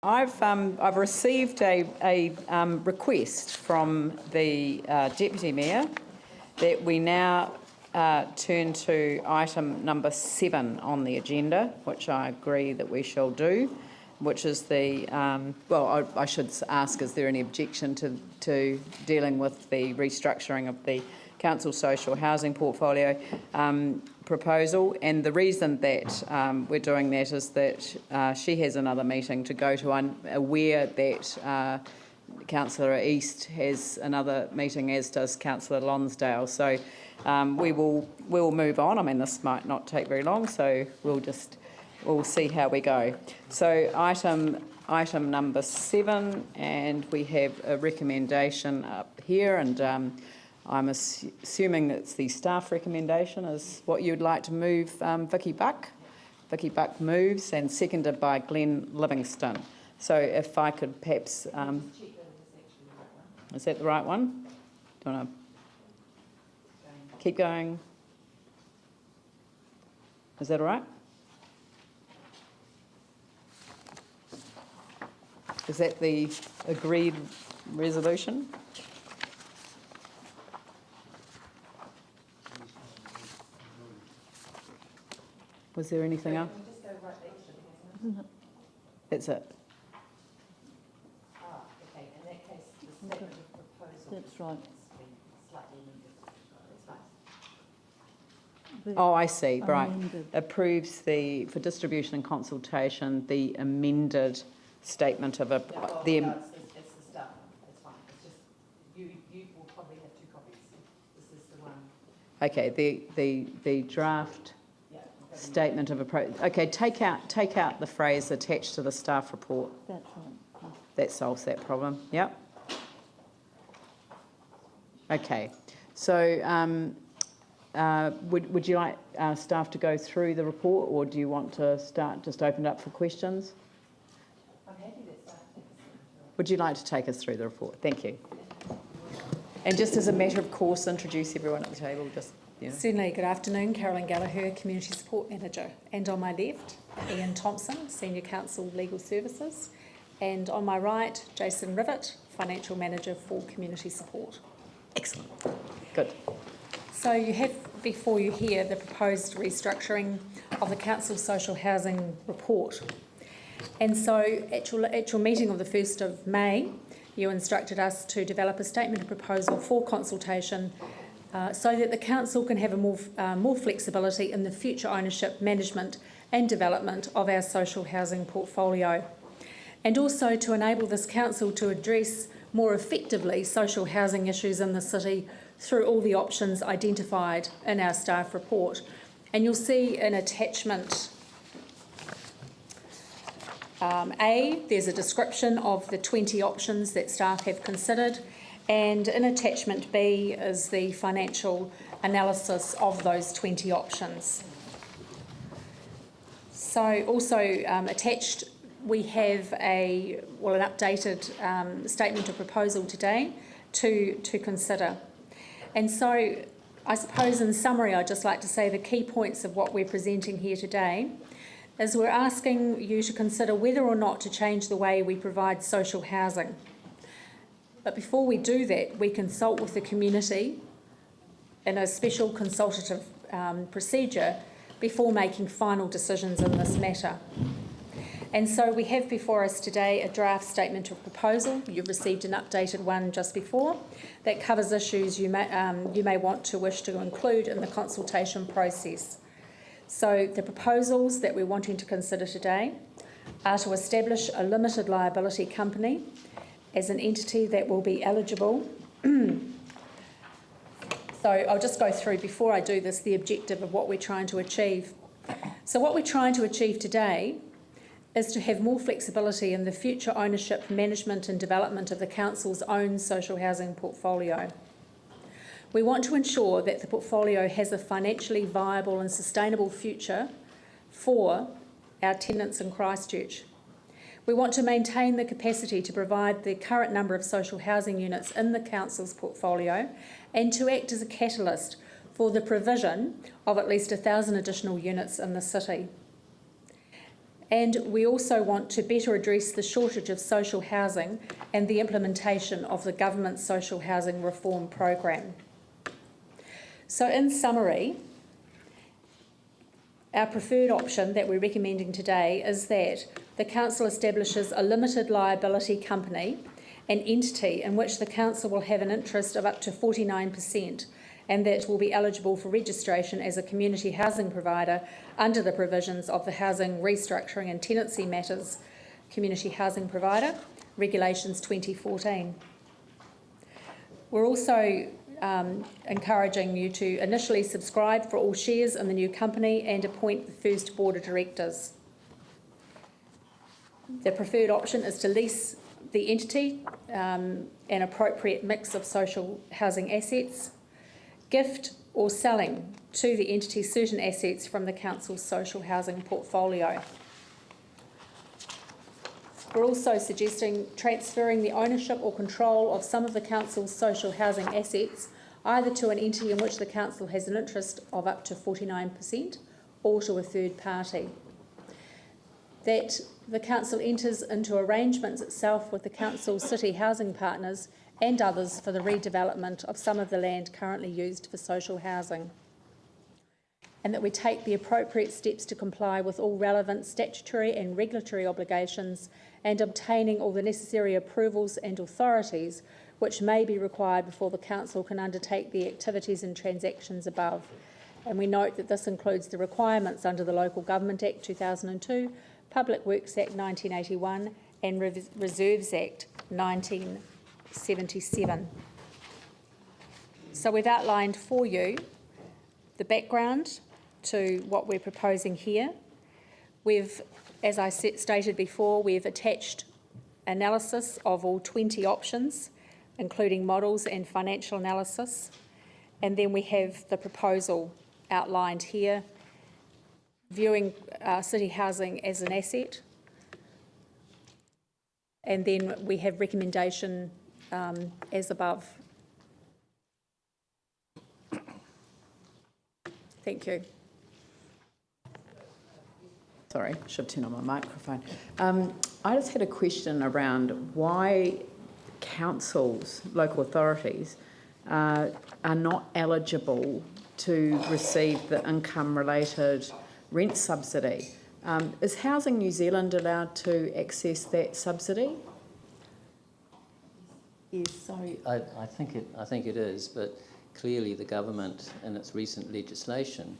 I've received a request from the Deputy Mayor that we now turn to item number 7 on the agenda, which I agree that we shall do, which is the, well, I should ask, is there any objection to dealing with the restructuring of the council social housing portfolio proposal? And the reason that we're doing that is that she has another meeting to go to. I'm aware that Councillor East has another meeting, as does Councillor Lonsdale. So we'll move on. I mean, this might not take very long, so we'll see how we go. So item number 7, and we have a recommendation up here, and I'm assuming that's the staff recommendation is what you'd like to move, Vicky Buck. Vicky Buck moves, and seconded by Glenn Livingston. So if I could perhaps, is that the right one? Do you want to keep going? Is that all right? Is that the agreed resolution? Was there anything else? That's it. Okay. In that case, the statement of proposal. That's right. Slightly amended. Oh, I see. Right. Approves for distribution and consultation the amended statement of No, it's the stuff. It's fine. It's just you will probably have 2 copies. This is the one. Okay. The draft. Statement of approach. Okay, take out the phrase attached to the staff report. That's right. That solves that problem. Yep. Okay. So, would you like staff to go through the report, or do you want to just open it up for questions? I'm happy that staff takes it. Would you like to take us through the report? Thank you. And just as a matter of course, introduce everyone at the table. Just. Yeah. Certainly. Good afternoon, Carolyn Gallagher, Community Support Manager. And on my left, Ian Thompson, Senior Counsel Legal Services. And on my right, Jason Rivet, Financial Manager for Community Support. Excellent. Good. So you have before you here the proposed restructuring of the Council Social Housing Report. And so at your meeting of the 1st of May, you instructed us to develop a statement of proposal for consultation so that the council can have a more flexibility in the future ownership, management and development of our social housing portfolio, and also to enable this council to address more effectively social housing issues in the city through all the options identified in our staff report. And you'll see in attachment A, there's a description of the 20 options that staff have considered. And in attachment B is the financial analysis of those 20 options. So also attached, we have an updated statement of proposal today to consider. And so I suppose in summary, I'd just like to say the key points of what we're presenting here today is we're asking you to consider whether or not to change the way we provide social housing. But before we do that, we consult with the community in a special consultative procedure before making final decisions in this matter. And so we have before us today a draft statement of proposal. You've received an updated one just before that covers issues you may want to wish to include in the consultation process. So the proposals that we're wanting to consider today are to establish a limited liability company as an entity that will be eligible. So I'll just go through, before I do this, the objective of what we're trying to achieve. So what we're trying to achieve today is to have more flexibility in the future ownership, management and development of the council's own social housing portfolio. We want to ensure that the portfolio has a financially viable and sustainable future for our tenants in Christchurch. We want to maintain the capacity to provide the current number of social housing units in the council's portfolio and to act as a catalyst for the provision of at least 1,000 additional units in the city. And we also want to better address the shortage of social housing and the implementation of the government's social housing reform program. So in summary, our preferred option that we're recommending today is that the council establishes a limited liability company, an entity in which the council will have an interest of up to 49%, and that will be eligible for registration as a community housing provider under the provisions of the Housing Restructuring and Tenancy Matters Community Housing Provider, Regulations 2014. We're also encouraging you to initially subscribe for all shares in the new company and appoint the first board of directors. The preferred option is to lease the entity an appropriate mix of social housing assets, gift or selling to the entity certain assets from the council's social housing portfolio. We're also suggesting transferring the ownership or control of some of the council's social housing assets either to an entity in which the council has an interest of up to 49% or to a third party. That the council enters into arrangements itself with the council's city housing partners and others for the redevelopment of some of the land currently used for social housing. And that we take the appropriate steps to comply with all relevant statutory and regulatory obligations and obtaining all the necessary approvals and authorities which may be required before the council can undertake the activities and transactions above. And we note that this includes the requirements under the Local Government Act 2002, Public Works Act 1981 and Reserves Act 1977. So we've outlined for you the background to what we're proposing here. We've, as I stated before, we've attached analysis of all 20 options, including models and financial analysis. And then we have the proposal outlined here, viewing city housing as an asset. And then we have recommendation as above. Thank you. Sorry, should turn on my microphone. I just had a question around why councils, local authorities, are not eligible to receive the income-related rent subsidy. Is Housing New Zealand allowed to access that subsidy? Yes, sorry. I think it is, but clearly the government in its recent legislation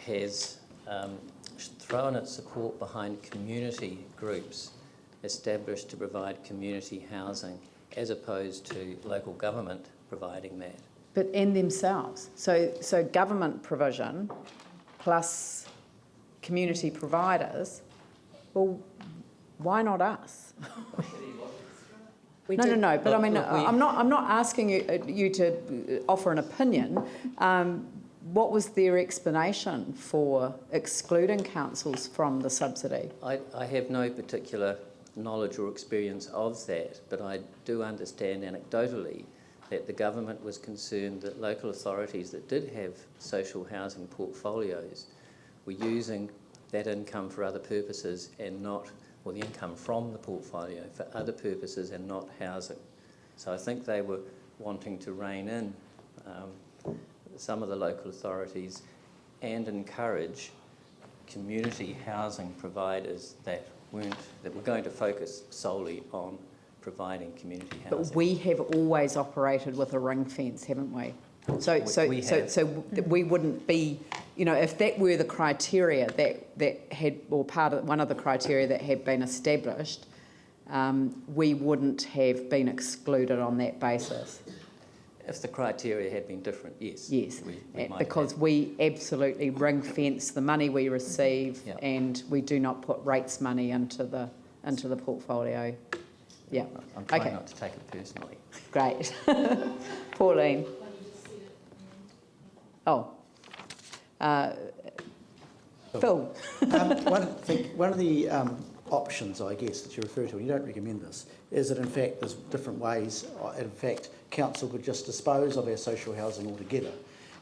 has thrown its support behind community groups established to provide community housing as opposed to local government providing that. But in themselves. So government provision plus community providers, well, why not us? No. But I mean, I'm not asking you to offer an opinion. What was their explanation for excluding councils from the subsidy? I have no particular knowledge or experience of that, but I do understand anecdotally that the government was concerned that local authorities that did have social housing portfolios were using that income for other purposes and not, or the income from the portfolio for other purposes and not housing. So I think they were wanting to rein in some of the local authorities and encourage community housing providers that were going to focus solely on providing community housing. But we have always operated with a ring fence, haven't we? So we wouldn't be, if that were the criteria that had, or one of the criteria that had been established, we wouldn't have been excluded on that basis. If the criteria had been different, yes. Yes, we might because have. we absolutely ring fence the money we receive, Yep. and we do not put rates money into the portfolio. Yeah. I'm trying not to take it personally. Great. Pauline. Oh. Phil. One of the options, I guess, that you refer to, and you don't recommend this, is that in fact there's different ways. In fact, council could just dispose of our social housing altogether.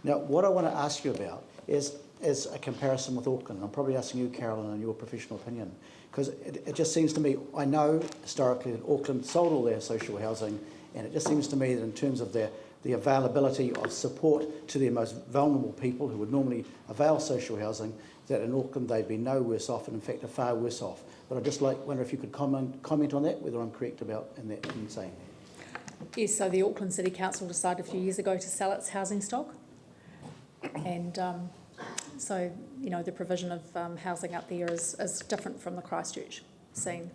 Now, what I want to ask you about is, as a comparison with Auckland? I'm probably asking you, Carolyn, in your professional opinion, because it just seems to me, I know historically that Auckland sold all their social housing, and it just seems to me that in terms of the availability of support to their most vulnerable people who would normally avail social housing, that in Auckland they'd be no worse off, and in fact are far worse off. But I'd just wonder if you could comment on that, whether I'm correct about in saying that. Yes, so the Auckland City Council decided a few years ago to sell its housing stock. And so, you know, the provision of housing up there is different from the Christchurch scene.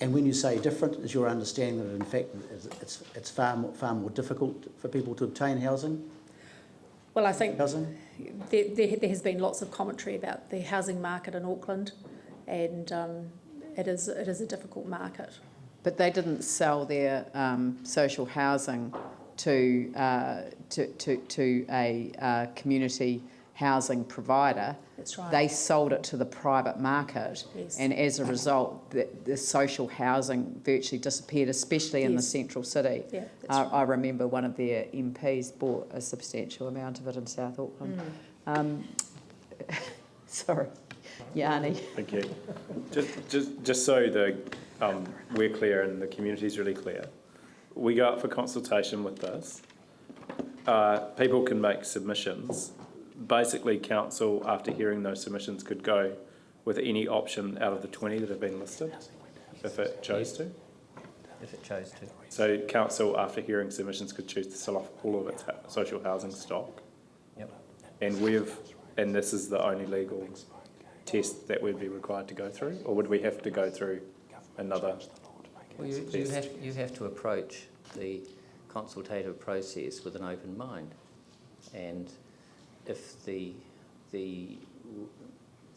And when you say different, is your understanding that in fact it's far more difficult for people to obtain housing? Well, I think Housing? there has been lots of commentary about the housing market in Auckland, and it is a difficult market. But they didn't sell their social housing to a community housing provider. That's right. They sold it to the private market, Yes. and as a result, the social housing virtually disappeared, especially in the Yes. central city. Yeah, that's right. I remember one of their MPs bought a substantial amount of it in South Auckland. Sorry, Yanni. Thank you. Just so we're clear and the community's really clear, we go up for consultation with this. People can make submissions. Basically, council, after hearing those submissions, could go with any option out of the 20 that have been listed, if it chose to. If it chose to. So council, after hearing submissions, could choose to sell off all of its social housing stock. Yep. And this is the only legal test that we'd be required to go through, or would we have to go through another? Well, you have to approach the consultative process with an open mind, and if the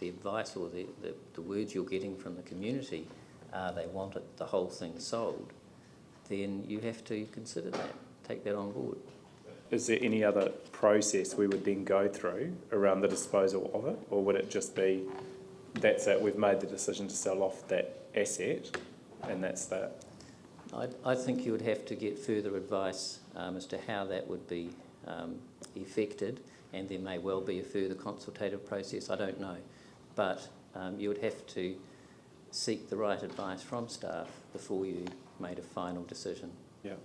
advice or the words you're getting from the community are they want the whole thing sold, then you have to consider that, take that on board. Is there any other process we would then go through around the disposal of it, or would it just be, that's it, we've made the decision to sell off that asset, and that's that? I think you would have to get further advice as to how that would be effected, and there may well be a further consultative process, I don't know. But you would have to seek the right advice from staff before you made a final decision. Yeah.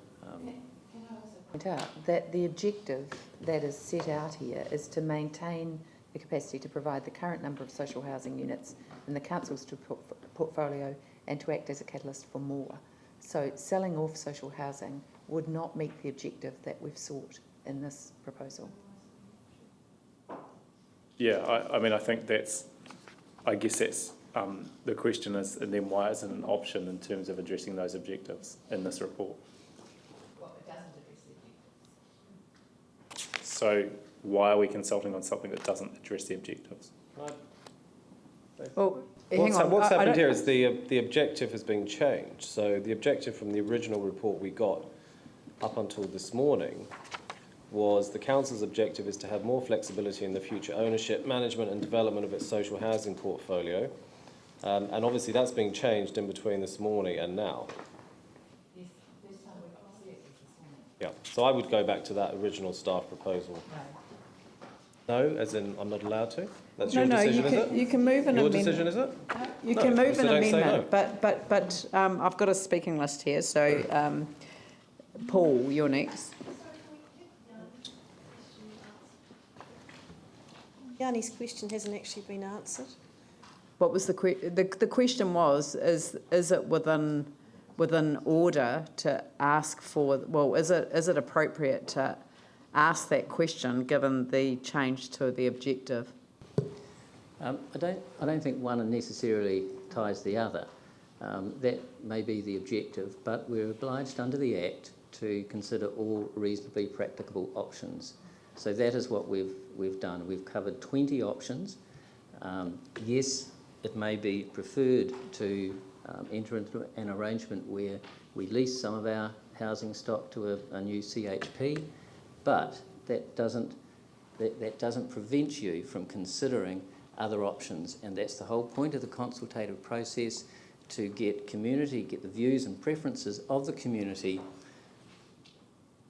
Point out that the objective that is set out here is to maintain the capacity to provide the current number of social housing units in the council's portfolio and to act as a catalyst for more. So selling off social housing would not meet the objective that we've sought in this proposal. Yeah, I mean, I think I guess that's, the question is, and then why isn't an option in terms of addressing those objectives in this report? Well, it doesn't address the objectives. So why are we consulting on something that doesn't address the objectives? Well, hang on. What's I happened don't- here is the objective has been changed. So the objective from the original report we got up until this morning was the council's objective is to have more flexibility in the future ownership, management and development of its social housing portfolio. And obviously that's being changed in between this morning and now. Yes, first time we got to see it was this morning. Yeah. So I would go back to that original staff proposal. No. No, as in I'm not allowed to? That's No, your no, decision, is it? you can move an Your amendment. decision, is it? You No, can move so an don't say amendment, no. but I've got a speaking list here, so Paul, you're next. Yanni's question hasn't actually been answered. What was the question was, is it within order to ask for, well, is it appropriate to ask that question given the change to the objective? I don't think one necessarily ties the other. That may be the objective, but we're obliged under the Act to consider all reasonably practicable options. So that is what we've done. We've covered 20 options. Yes, it may be preferred to enter into an arrangement where we lease some of our housing stock to a new CHP, but that doesn't prevent you from considering other options, and that's the whole point of the consultative process, to get the views and preferences of the community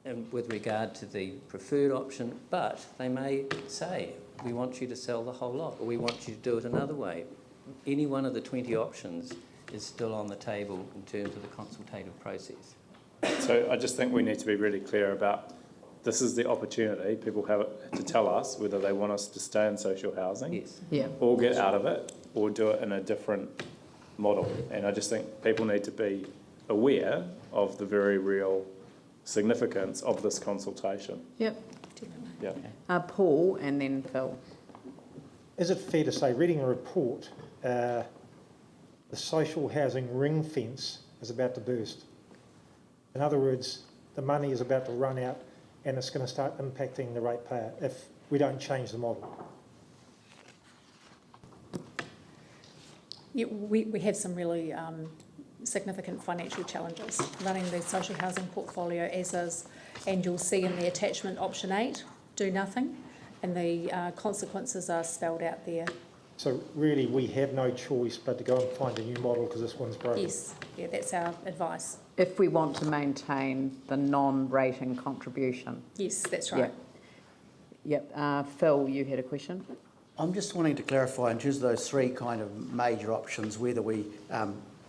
and with regard to the preferred option, but they may say, we want you to sell the whole lot, or we want you to do it another way. Any one of the 20 options is still on the table in terms of the consultative process. So I just think we need to be really clear about this is the opportunity. People have to tell us whether they want us to stay in social housing Yes. Yeah. or get out of it or do it in a different model. And I just think people need to be aware of the very real significance of this consultation. Yep. Yeah. Paul and then Phil. Is it fair to say, reading a report, the social housing ring fence is about to burst? In other words, the money is about to run out and it's going to start impacting the ratepayer if we don't change the model. Yeah, we have some really significant financial challenges running the social housing portfolio as is, and you'll see in the attachment option 8, do nothing, and the consequences are spelled out there. So really, we have no choice but to go and find a new model because this one's broken. Yes, yeah, that's our advice. If we want to maintain the non-rating contribution. Yes, that's right. Yep. Phil, you had a question? I'm just wanting to clarify in terms of those three kind of major options, whether we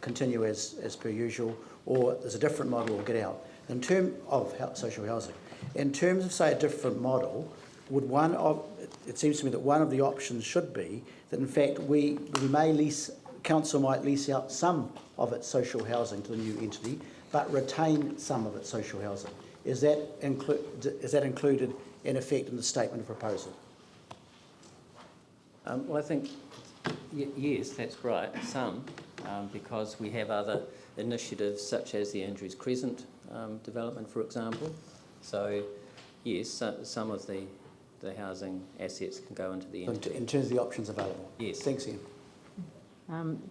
continue as per usual or there's a different model or get out. In terms of social housing, in terms of, say, a different model, would one of, it seems to me that one of the options should be that in fact we may lease, council might lease out some of its social housing to the new entity, but retain some of its social housing. Is that included in effect in the statement of proposal? Well, I think, yes, that's right, some, because we have other initiatives such as the Andrews Crescent development, for example. So, yes, some of the housing assets can go into the entity. In terms of the options available? Yes. Thanks, Ian.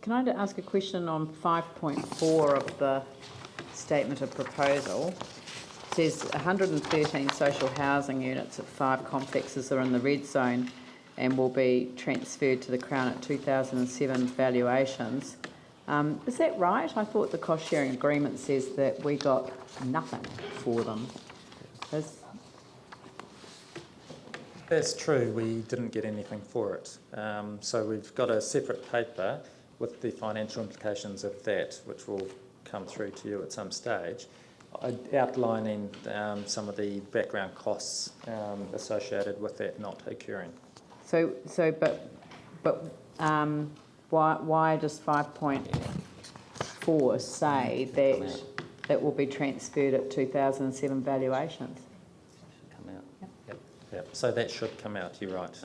Can I ask a question on 5.4 of the statement of proposal? It says 113 social housing units at 5 complexes are in the red zone and will be transferred to the Crown at 2007 valuations. Is that right? I thought the cost sharing agreement says that we got nothing for them. That's true, we didn't get anything for it. So we've got a separate paper with the financial implications of that, which will come through to you at some stage, outlining some of the background costs associated with that not occurring. But why does 5.4 say that that will be transferred at 2007 valuations? Come out. Yep. So that should come out, you're right.